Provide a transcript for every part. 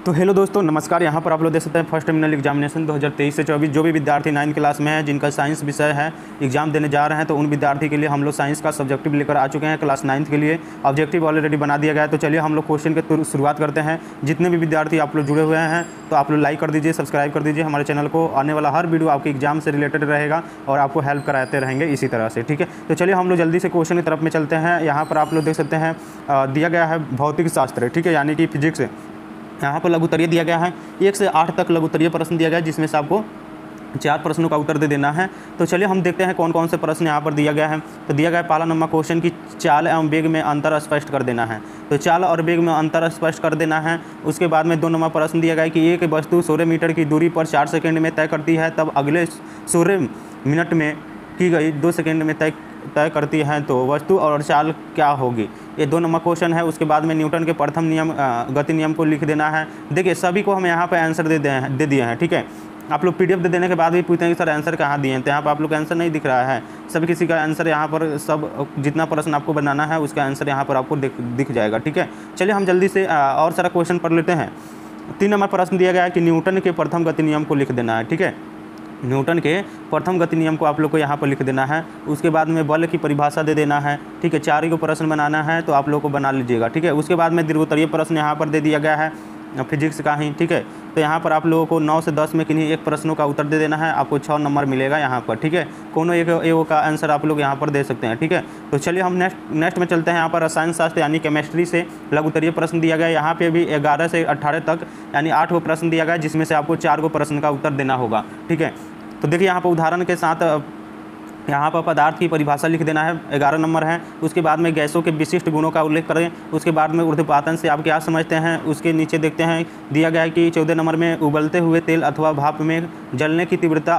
तो हेलो दोस्तों, नमस्कार। यहाँ पर आप लोग देख सकते हैं फर्स्ट टर्मिनल एग्जामिनेशन 2023 से 24 जो भी विद्यार्थी 9th क्लास में है जिनका साइंस विषय है एग्जाम देने जा रहे हैं, तो उन विद्यार्थी के लिए हम लोग साइंस का सब्जेक्टिव लेकर आ चुके हैं। क्लास 9th के लिए ऑब्जेक्टिव ऑलरेडी बना दिया गया है। तो चलिए हम लोग क्वेश्चन की शुरुआत करते हैं। जितने भी विद्यार्थी आप लोग जुड़े हुए हैं तो आप लोग लाइक कर दीजिए, सब्सक्राइब कर दीजिए हमारे चैनल को। आने वाला हर वीडियो आपके एग्जाम से रिलेटेड रहेगा और आपको हेल्प कराते रहेंगे इसी तरह से, ठीक है। तो चलिए हम लोग जल्दी से क्वेश्चन की तरफ में चलते हैं। यहाँ पर आप लोग देख सकते हैं दिया गया है भौतिक शास्त्र, ठीक है, यानी कि फिजिक्स। यहाँ पर लघु उत्तरीय दिया गया है, 1 से 8 तक लघु उत्तरीय प्रश्न दिया गया है, जिसमें से आपको 4 प्रश्नों का उत्तर दे देना है। तो चलिए हम देखते हैं कौन कौन से प्रश्न यहाँ पर दिया गया है। तो दिया गया है पहला नंबर क्वेश्चन की चाल एवं वेग में अंतर स्पष्ट कर देना है। तो चाल और वेग में अंतर स्पष्ट कर देना है। उसके बाद में 2 नंबर प्रश्न दिया गया है कि एक वस्तु 16 मीटर की दूरी पर 4 सेकंड में तय करती है, तब अगले 16 मिनट में की गई 2 सेकंड में तय करती है, तो वस्तु और चाल क्या होगी। ये 2 नंबर क्वेश्चन है। उसके बाद में न्यूटन के प्रथम नियम गति नियम को लिख देना है। देखिए सभी को हम यहाँ पे आंसर दे दिए हैं, ठीक है। आप लोग पीडीएफ दे देने के बाद भी पूछते हैं कि सर आंसर कहाँ दिए हैं, तो यहाँ पर आप लोग का आंसर नहीं दिख रहा है। सभी किसी का आंसर यहाँ पर सब जितना प्रश्न आपको बनाना है उसका आंसर यहाँ पर आपको दिख जाएगा, ठीक है। चलिए हम जल्दी से और सारा क्वेश्चन पढ़ लेते हैं। 3 नंबर प्रश्न दिया गया है कि न्यूटन के प्रथम गति नियम को लिख देना है, ठीक है। न्यूटन के प्रथम गति नियम को आप लोग को यहाँ पर लिख देना है। उसके बाद में बल की परिभाषा दे देना है, ठीक है। 4 को प्रश्न बनाना है तो आप लोग को बना लीजिएगा, ठीक है। उसके बाद में दीर्घोत्तरीय प्रश्न यहाँ पर दे दिया गया है फिजिक्स का ही, ठीक है। तो यहाँ पर आप लोगों को 9 से 10 में किन्हीं एक प्रश्नों का उत्तर दे देना है। आपको 6 नंबर मिलेगा यहाँ पर, ठीक है। कोनो एक का आंसर आप लोग यहाँ पर दे सकते हैं, ठीक है। तो चलिए हम नेक्स्ट में चलते हैं। यहाँ पर रसायन शास्त्र यानी केमिस्ट्री से लघु उत्तरीय प्रश्न दिया गया है। यहाँ पे भी 11 से 18 तक यानी 8 प्रश्न दिया गया है, जिसमें से आपको 4 प्रश्न का उत्तर देना होगा, ठीक है। तो देखिए यहाँ पर उदाहरण के साथ यहाँ पर पदार्थ की परिभाषा लिख देना है, 11 नंबर है। उसके बाद में गैसों के विशिष्ट गुणों का उल्लेख करें। उसके बाद में ऊर्ध्वपातन से आप क्या समझते हैं, उसके नीचे देखते हैं दिया गया है कि 14 नंबर में उबलते हुए तेल अथवा भाप में जलने की तीव्रता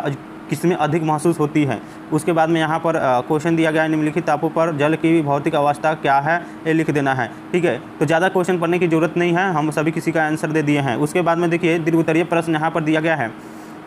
किसमें अधिक महसूस होती है। उसके बाद में यहाँ पर क्वेश्चन दिया गया है निम्नलिखित तापों पर जल की भौतिक अवस्था क्या है, ये लिख देना है, ठीक है। तो ज़्यादा क्वेश्चन पढ़ने की जरूरत नहीं है, हम सभी किसी का आंसर दे दिए हैं। उसके बाद में देखिए दीर्घोत्तरीय प्रश्न यहाँ पर दिया गया है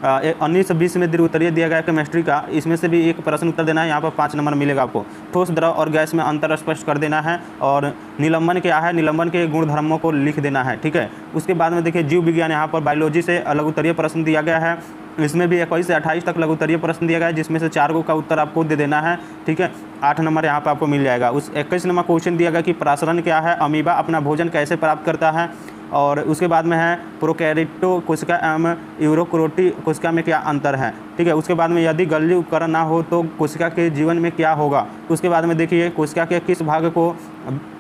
1920 में दीर्घोत्तरीय दिया गया है केमिस्ट्री का। इसमें से भी एक प्रश्न उत्तर देना है। यहाँ पर 5 नंबर मिलेगा आपको। ठोस द्रव और गैस में अंतर स्पष्ट कर देना है और निलंबन क्या है, निलंबन के गुणधर्मों को लिख देना है, ठीक है। उसके बाद में देखिए जीव विज्ञान यहाँ पर बायोलॉजी से लघु उत्तरीय प्रश्न दिया गया है। इसमें भी 21 से 28 तक लघु उत्तरीय प्रश्न दिया गया है, जिसमें से 4 का उत्तर आपको दे देना है, ठीक है। 8 नंबर यहाँ पर आपको मिल जाएगा। उस 21 नंबर क्वेश्चन दिया गया कि प्रासरण क्या है, अमीबा अपना भोजन कैसे प्राप्त करता है। और उसके बाद में है प्रोकैरियोट कोशिका एवं यूरोक्रोटी कोशिका में क्या अंतर है, ठीक है। उसके बाद में यदि गलजी उपकरण ना हो तो कोशिका के जीवन में क्या होगा। उसके बाद में देखिए कोशिका के किस भाग को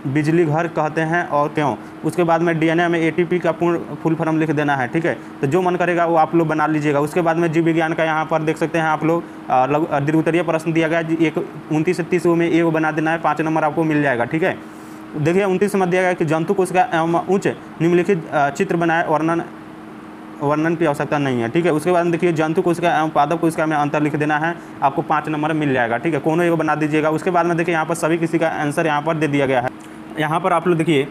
बिजली घर कहते हैं और क्यों। उसके बाद में डीएनए में एटीपी का पूर्ण फुल फॉर्म लिख देना है, ठीक है। तो जो मन करेगा वो आप लोग बना लीजिएगा। उसके बाद में जीव विज्ञान का यहाँ पर देख सकते हैं आप लोग दीर्घोत्तरीय प्रश्न दिया गया है। 29 से 30 में ए बना देना है, 5 नंबर आपको मिल जाएगा, ठीक है। देखिए 29 में दिया गया कि जंतु कोशिका एवं उच्च निम्नलिखित चित्र बनाए, वर्णन की आवश्यकता नहीं है, ठीक है। उसके बाद देखिए जंतु कोशिका एवं पादप कोशिका में अंतर लिख देना है, आपको 5 नंबर मिल जाएगा, ठीक है। कोनो एक बना दीजिएगा। उसके बाद में देखिए यहाँ पर सभी किसी का आंसर यहाँ पर दे दिया गया है। यहाँ पर आप लोग देखिए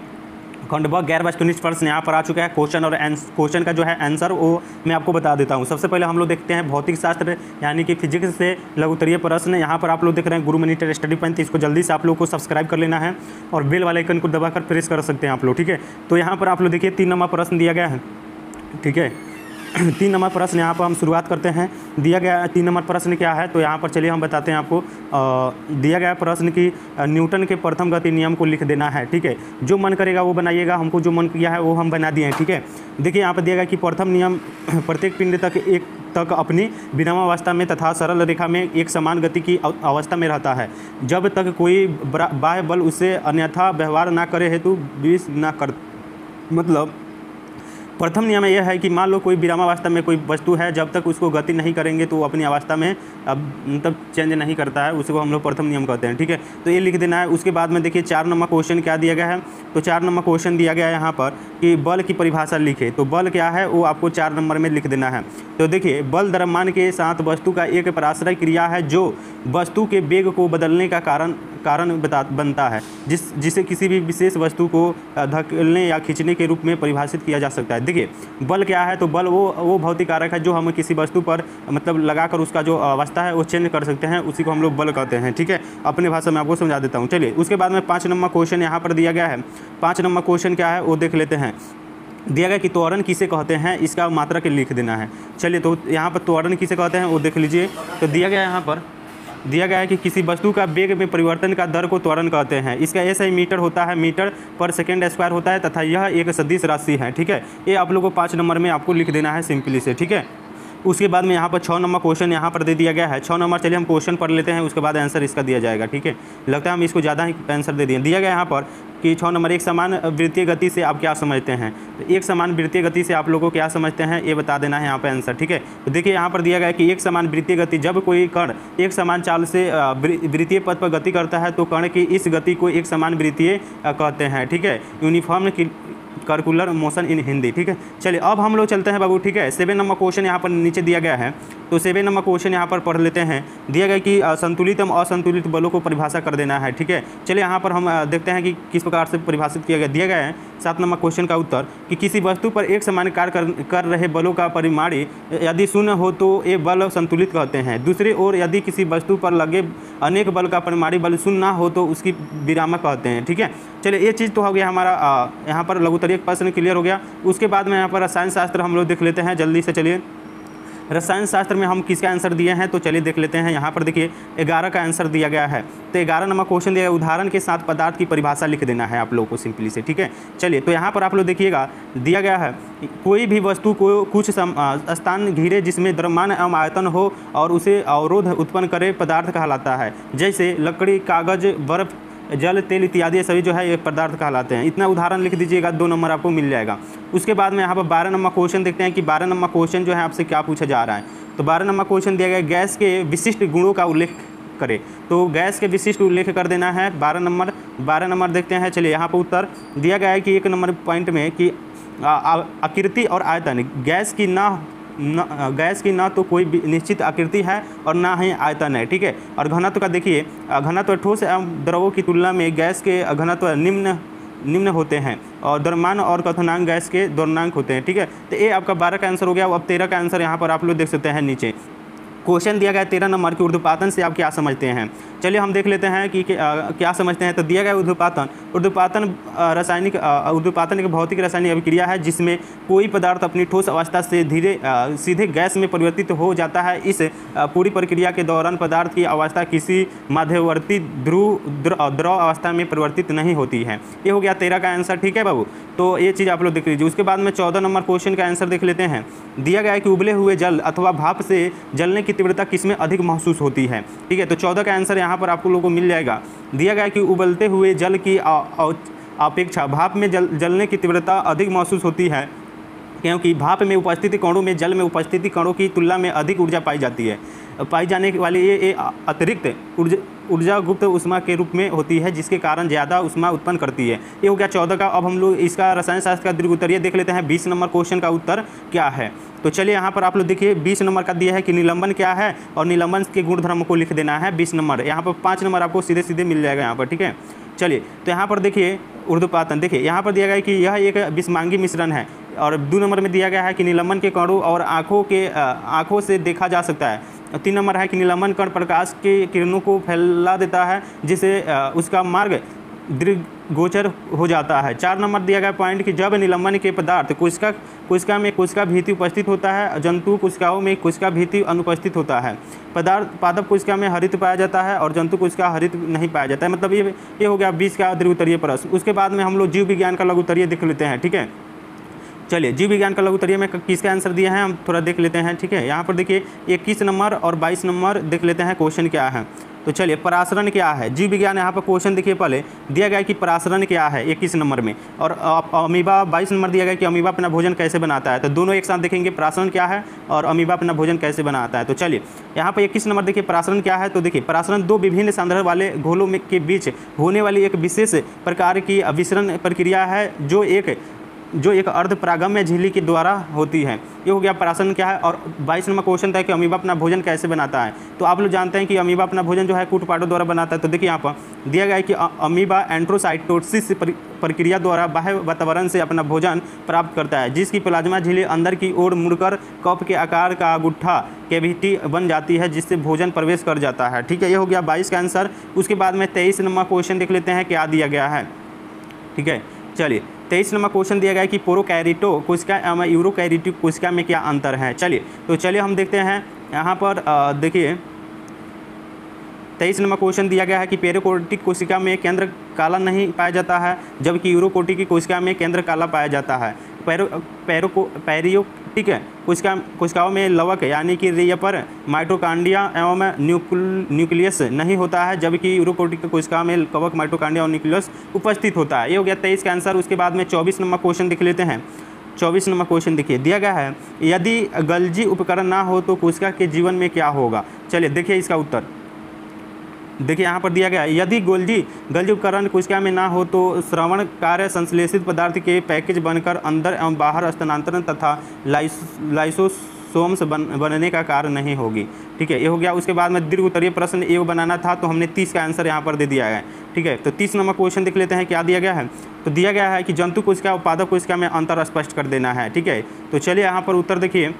खंडभाग गैर वास्तविक प्रश्न यहाँ पर आ चुका है। क्वेश्चन का जो है आंसर वो मैं आपको बता देता हूँ। सबसे पहले हम लोग देखते हैं भौतिक शास्त्र यानी कि फिजिक्स से लघु उत्तरीय प्रश्न। यहाँ पर आप लोग देख रहे हैं गुरु मॉनिटर स्टडी पॉइंट, इसको जल्दी से आप लोग को सब्सक्राइब कर लेना है और बेल वाले आइकन को दबाकर प्रेस कर सकते हैं आप लोग, ठीक है। तो यहाँ पर आप लोग देखिए 3 नंबर प्रश्न दिया गया है, ठीक है। 3 नंबर प्रश्न यहाँ पर हम शुरुआत करते हैं। दिया गया 3 नंबर प्रश्न क्या है, तो यहाँ पर चलिए हम बताते हैं आपको। दिया गया प्रश्न की न्यूटन के प्रथम गति नियम को लिख देना है, ठीक है। जो मन करेगा वो बनाइएगा, हमको जो मन किया है वो हम बना दिए हैं, ठीक है। देखिए यहाँ पर दिया गया कि प्रथम नियम प्रत्येक पिंड तक अपनी विरामावस्था में तथा सरल रेखा में एक समान गति की अवस्था में रहता है, जब तक कोई बाह्य बल उससे अन्यथा व्यवहार ना करे हेतु विष ना कर। मतलब प्रथम नियम यह है कि मान लो कोई विरामावस्था में कोई वस्तु है, जब तक उसको गति नहीं करेंगे तो वो अपनी अवस्था में मतलब चेंज नहीं करता है, उसको हम लोग प्रथम नियम कहते हैं, ठीक है। तो ये लिख देना है। उसके बाद में देखिए 4 नंबर क्वेश्चन क्या दिया गया है, तो 4 नंबर क्वेश्चन दिया गया है यहाँ पर कि बल की परिभाषा लिखे। तो बल क्या है वो आपको 4 नंबर में लिख देना है। तो देखिए बल द्रव्यमान के साथ वस्तु का एक पराश्रय क्रिया है जो वस्तु के वेग को बदलने का कारण बनता है, जिसे किसी भी विशेष वस्तु को धकेलने या खींचने के रूप में परिभाषित किया जा सकता है। देखिए बल क्या है, तो बल वो भौतिक कारक है जो हम किसी वस्तु पर मतलब लगाकर उसका जो अवस्था है वो चेंज कर सकते हैं, उसी को हम लोग बल कहते हैं, ठीक है। अपने भाषा में आपको समझा देता हूँ। चलिए उसके बाद में 5 नंबर क्वेश्चन यहाँ पर दिया गया है। 5 नंबर क्वेश्चन क्या है वो देख लेते हैं। दिया गया कि त्वरण किसे कहते हैं, इसका मात्रा के लिख देना है। चलिए तो यहाँ पर त्वरण किसे कहते हैं वो देख लीजिए। तो दिया गया है यहाँ पर, दिया गया है कि किसी वस्तु का वेग में परिवर्तन का दर को त्वरण कहते हैं। इसका एसआई मीटर होता है, मीटर पर सेकेंड स्क्वायर होता है तथा यह एक सदिश राशि है। ठीक है, ये आप लोगों को 5 नंबर में आपको लिख देना है सिंपली से। ठीक है, उसके बाद में यहाँ पर 6 नंबर क्वेश्चन यहाँ पर दे दिया गया है। 6 नंबर चलिए हम क्वेश्चन पढ़ लेते हैं, उसके बाद आंसर इसका दिया जाएगा। ठीक है, लगता है हम इसको ज़्यादा ही आंसर दे दिए। दिया गया यहाँ पर कि 6 नंबर, एक समान वृत्तीय गति से आप क्या समझते हैं। तो एक समान वृत्तीय गति से आप लोगों को क्या समझते हैं ये बता देना है यहाँ पर आंसर। ठीक है, तो देखिए यहाँ पर दिया गया है कि एक समान वृत्तीय गति, जब कोई कण एक समान चाल से वृत्तीय पथ पर गति करता है तो कण की इस गति को एक समान वृत्तीय कहते हैं। ठीक है, uniform circular motion in Hindi. ठीक है, चलिए अब हम लोग चलते हैं बाबू। ठीक है, 7 नंबर क्वेश्चन यहाँ पर नीचे दिया गया है, तो 7 नंबर क्वेश्चन यहाँ पर पढ़ लेते हैं। दिया गया कि संतुलित एवं असंतुलित बलों को परिभाषा कर देना है। ठीक है, चलिए यहाँ पर हम देखते हैं कि किस प्रकार से परिभाषित किया गया। दिया गया है 7 नंबर क्वेश्चन का उत्तर कि किसी वस्तु पर एक समान कार्य कर रहे बलों का परिमाणी यदि शून्य हो तो ये बल संतुलित कहते हैं। दूसरी ओर यदि किसी वस्तु पर लगे अनेक बल का परिमाणी बल शून्य ना हो तो उसकी विरामक कहते हैं। ठीक है, चलिए ये चीज़ तो हो गया हमारा यहाँ पर लघुत्तरीय प्रश्न क्लियर हो गया। उसके बाद में यहाँ पर रसायन शास्त्र हम लोग देख लेते हैं जल्दी से। चलिए रसायन शास्त्र में हम किसका आंसर दिए हैं तो चलिए देख लेते हैं। यहाँ पर देखिए 11 का आंसर दिया गया है। तो 11 नंबर क्वेश्चन दिया गया, उदाहरण के साथ पदार्थ की परिभाषा लिख देना है आप लोगों को सिंपली से। ठीक है, चलिए तो यहाँ पर आप लोग देखिएगा दिया गया है कोई भी वस्तु को कुछ स्थान घिरे जिसमें द्रव्यमान एवं आयतन हो और उसे अवरोध उत्पन्न करे पदार्थ कहलाता है। जैसे लकड़ी, कागज, बर्फ, जल, तेल इत्यादि सभी जो है ये पदार्थ कहलाते हैं। इतना उदाहरण लिख दीजिएगा, 2 नंबर आपको मिल जाएगा। उसके बाद में यहाँ पर 12 नंबर क्वेश्चन देखते हैं कि 12 नंबर क्वेश्चन जो है आपसे क्या पूछा जा रहा है। तो 12 नंबर क्वेश्चन दिया गया गैस के विशिष्ट गुणों का उल्लेख करें। तो गैस के विशिष्ट उल्लेख कर देना है। 12 नंबर देखते हैं। चलिए यहाँ पर उत्तर दिया गया है कि 1 नंबर पॉइंट में कि आकृति और आयतन, गैस की ना तो कोई निश्चित आकृति है और ना ही आयतन है। ठीक है, और घनत्व का देखिए, घनत्व ठोस एवं द्रवों की तुलना में गैस के घनत्व निम्न होते हैं और द्रव्यमान और क्वथनांक गैस के द्वरणांक होते हैं। ठीक है, तो ये आपका 12 का आंसर हो गया। अब 13 का आंसर यहाँ पर आप लोग देख सकते हैं नीचे। क्वेश्चन दिया गया 13 नंबर की ऊर्ध्वपातन से आप क्या समझते हैं। चलिए हम देख लेते हैं कि क्या समझते हैं। तो दिया गया ऊर्ध्वपातन एक भौतिक रासायनिक अभिक्रिया है जिसमें कोई पदार्थ अपनी ठोस अवस्था से सीधे गैस में परिवर्तित हो जाता है। इस पूरी प्रक्रिया के दौरान पदार्थ की अवस्था किसी मध्यवर्ती द्रव अवस्था में परिवर्तित नहीं होती है। ये हो गया 13 का आंसर। ठीक है बाबू, तो ये चीज़ आप लोग देख लीजिए। उसके बाद में 14 नंबर क्वेश्चन का आंसर देख लेते हैं। दिया गया है कि उबले हुए जल अथवा भाप से जलने की तीव्रता किसमें अधिक महसूस होती है। ठीक है, तो 14 का आंसर यहाँ पर आपको लोगों को मिल जाएगा। दिया गया है कि उबलते हुए जल की अपेक्षा भाप में जलने की तीव्रता अधिक महसूस होती है क्योंकि भाप में उपस्थित कणों में जल में उपस्थित कणों की तुलना में अधिक ऊर्जा पाई जाती है। पाई जाने वाली ये अतिरिक्त ऊर्जा गुप्त उष्मा के रूप में होती है जिसके कारण ज़्यादा उष्मा उत्पन्न करती है। ये हो गया 14 का। अब हम लोग इसका रसायन शास्त्र का दीर्घ उत्तरीय देख लेते हैं। 20 नंबर क्वेश्चन का उत्तर क्या है। तो चलिए यहाँ पर आप लोग देखिए 20 नंबर का दिया है कि निलंबन क्या है और निलंबन के गुणधर्म को लिख देना है। 20 नंबर यहाँ पर 5 नंबर आपको सीधे सीधे मिल जाएगा यहाँ पर। ठीक है, चलिए तो यहाँ पर देखिए ऊर्ध्वपातन, देखिए यहाँ पर दिया गया है कि यह एक विषमांगी मिश्रण है। और 2 नंबर में दिया गया है कि निलंबन के कणों और आँखों से देखा जा सकता है। 3 नंबर है कि निलंबन कण प्रकाश के किरणों को फैला देता है जिससे उसका मार्ग दृष्टिगोचर हो जाता है। 4 नंबर दिया गया पॉइंट कि जब निलंबन के पदार्थ कोशिका में कोशिका भीति उपस्थित होता है, जंतु कोशिकाओं में कोशिका भीति अनुपस्थित होता है। पदार्थ पादप कोशिका में हरित पाया जाता है और जंतु कोशिका हरित नहीं पाया जाता है। मतलब ये हो गया 20 का दीर्घ उत्तरीय प्रश्न। उसके बाद में हम लोग जीव विज्ञान का लघु उत्तरीय देख लेते हैं। ठीक है, चलिए जीव विज्ञान का लघु उत्तरीय में किसका आंसर दिया है हम थोड़ा देख लेते हैं। ठीक है, यहाँ पर देखिए 21 नंबर और 22 नंबर देख लेते हैं क्वेश्चन क्या है। तो चलिए परासरण क्या है। जीव विज्ञान यहाँ पर क्वेश्चन देखिए पहले दिया गया है कि परासरण क्या है 21 नंबर में, और अमीबा 22 नंबर दिया गया कि अमीबा अपना भोजन कैसे बनाता है। तो दोनों एक साथ देखेंगे परासरण क्या है और अमीबा अपना भोजन कैसे बनाता है। तो चलिए यहाँ पर 21 नंबर देखिए परासरण क्या है। तो देखिए परासरण 2 विभिन्न सांद्रता वाले घोलों के बीच होने वाली एक विशेष प्रकार की अभिसरण प्रक्रिया है जो एक अर्ध परागम्य झिल्ली के द्वारा होती है। ये हो गया परासरण क्या है। और 22 नंबर क्वेश्चन था कि अमीबा अपना भोजन कैसे बनाता है। तो आप लोग जानते हैं कि अमीबा अपना भोजन जो है कूटपाटों द्वारा बनाता है। तो देखिए यहाँ पर दिया गया है कि अमीबा एंट्रोसाइटोसिस प्रक्रिया द्वारा बाह्य वातावरण से अपना भोजन प्राप्त करता है जिसकी प्लाज्मा झिल्ली अंदर की ओर मुड़कर कप के आकार का गुट्ठा कैविटी बन जाती है जिससे भोजन प्रवेश कर जाता है। ठीक है, ये हो गया 22 का आंसर। उसके बाद में 23 नंबर क्वेश्चन देख लेते हैं क्या दिया गया है। ठीक है, चलिए 23 नंबर क्वेश्चन दिया गया है कि प्रोकैरियोट कोशिका एवं यूरोकैरियोटिक कोशिका में क्या अंतर है। चलिए हम देखते हैं यहाँ पर देखिए 23 नंबर क्वेश्चन दिया गया है कि प्रोकैरियोटिक कोशिका में केंद्र काला नहीं पाया जाता है, जबकि यूरोकैरियोटिक की कोशिका में केंद्र काला पाया जाता है। पैरियोटिक कोशिकाओं में लवक यानी कि रेपर माइटोकांड्रिया एवं न्यूक्लियस नहीं होता है, जबकि यूरोकैरियोटिक कोशिका में कवक माइटोकांड्रिया और न्यूक्लियस उपस्थित होता है। ये हो गया 23 का आंसर। उसके बाद में 24 नंबर क्वेश्चन देख लेते हैं। 24 नंबर क्वेश्चन देखिए, दिया गया है यदि गल्जी उपकरण ना हो तो कोशिका के जीवन में क्या होगा। चलिए देखिए इसका उत्तर। देखिए यहाँ पर दिया गया है यदि गल्जी उपकरण कोशिका में ना हो तो श्रवण कार्य संश्लेषित पदार्थ के पैकेज बनकर अंदर एवं बाहर स्थानांतरण तथा लाइसोसोम्स बनने का कार्य नहीं होगी। ठीक है, ये हो गया। उसके बाद में दीर्घ उत्तरीय प्रश्न ये बनाना था तो हमने 30 का आंसर यहाँ पर दे दिया है। ठीक है, तो 30 नंबर क्वेश्चन देख लेते हैं क्या दिया गया है। तो दिया गया है कि जंतु कोशिका और पादप कोशिका में अंतर स्पष्ट कर देना है। ठीक है, तो चलिए यहाँ पर उत्तर देखिए।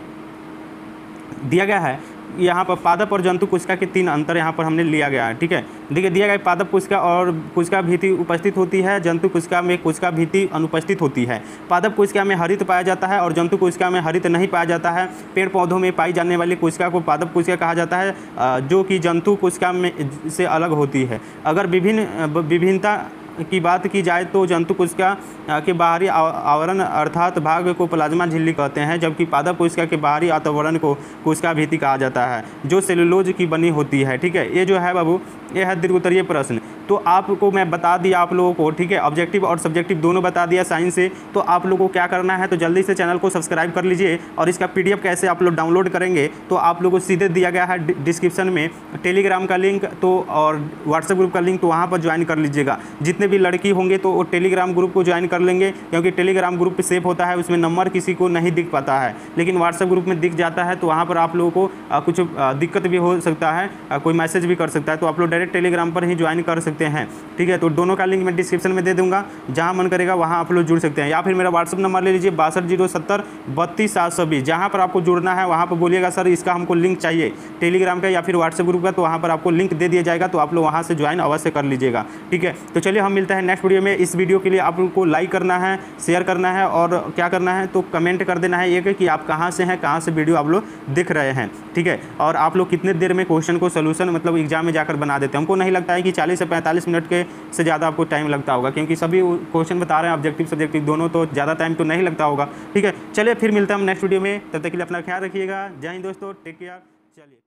दिया गया है यहाँ पर पादप और जंतु कोशिका के 3 अंतर यहाँ पर हमने लिया गया है। ठीक है, देखिए दिया गया पादप कोशिका और कोशिका भित्ति उपस्थित होती है, जंतु कोशिका में कोशिका भित्ति अनुपस्थित होती है। पादप कोशिका में हरित पाया जाता है और जंतु कोशिका में हरित नहीं पाया जाता है। पेड़ पौधों में पाई जाने वाली कोशिका को पादप कोशिका कहा जाता है, जो कि जंतु कोशिका में से अलग होती है। अगर विभिन्नता की बात की जाए तो जंतु कोशिका के बाहरी आवरण अर्थात भाग को प्लाज्मा झिल्ली कहते हैं, जबकि पादप कोशिका के बाहरी आवरण को कोशिका भित्ति कहा जाता है, जो सेलुलोज की बनी होती है। ठीक है, ये जो है बाबू ये है दीर्घ उत्तरीय प्रश्न। तो आपको मैं बता दिया आप लोगों को। ठीक है, ऑब्जेक्टिव और सब्जेक्टिव दोनों बता दिया साइंस से। तो आप लोगों को क्या करना है, तो जल्दी से चैनल को सब्सक्राइब कर लीजिए। और इसका PDF कैसे आप लोग डाउनलोड करेंगे तो आप लोगों को सीधे दिया गया है डिस्क्रिप्शन में टेलीग्राम का लिंक तो और व्हाट्सएप ग्रुप का लिंक, तो वहाँ पर ज्वाइन कर लीजिएगा। जितने भी लड़की होंगे तो वो टेलीग्राम ग्रुप को ज्वाइन कर लेंगे, क्योंकि टेलीग्राम ग्रुप पे सेव होता है, उसमें नंबर किसी को नहीं दिख पाता है, लेकिन व्हाट्सएप ग्रुप में दिख जाता है। तो वहाँ पर आप लोगों को कुछ दिक्कत भी हो सकता है, कोई मैसेज भी कर सकता है, तो आप लोग डायरेक्ट टेलीग्राम पर ही ज्वाइन कर सकते हैं। ठीक है, तो दोनों का लिंक मैं डिस्क्रिप्शन में दे दूंगा, जहाँ मन करेगा वहाँ आप लोग जुड़ सकते हैं। या फिर मेरा व्हाट्सएप नंबर ले लीजिए 6207032720, जहाँ पर आपको जुड़ना है वहाँ पर बोलिएगा सर इसका हमको लिंक चाहिए टेलीग्राम का या फिर व्हाट्सएप ग्रुप का, तो वहाँ पर आपको लिंक दे दिया जाएगा, तो आप लोग वहाँ से ज्वाइन अवश्य कर लीजिएगा। ठीक है, तो चलिए हम मिलते हैं नेक्स्ट वीडियो में। इस वीडियो के लिए आप लोगों को लाइक करना है, शेयर करना है और क्या करना है तो कमेंट कर देना है ये कि आप कहाँ से हैं, कहाँ से वीडियो आप लोग देख रहे हैं। ठीक है, और आप लोग कितने देर में क्वेश्चन को सोल्यूशन मतलब एग्जाम में जाकर बना देते हैं। हमको नहीं लगता है कि 40 से 45 मिनट के से ज़्यादा आपको टाइम लगता होगा, क्योंकि सभी क्वेश्चन बता रहे हैं ऑब्जेक्टिव सब्जेक्टिव दोनों, तो ज़्यादा टाइम तो नहीं लगता होगा। ठीक है, चलिए फिर मिलते हैं हम नेक्स्ट वीडियो में। तब तक के लिए अपना ख्याल रखिएगा। जय हिंद दोस्तों, टेक केयर। चलिए।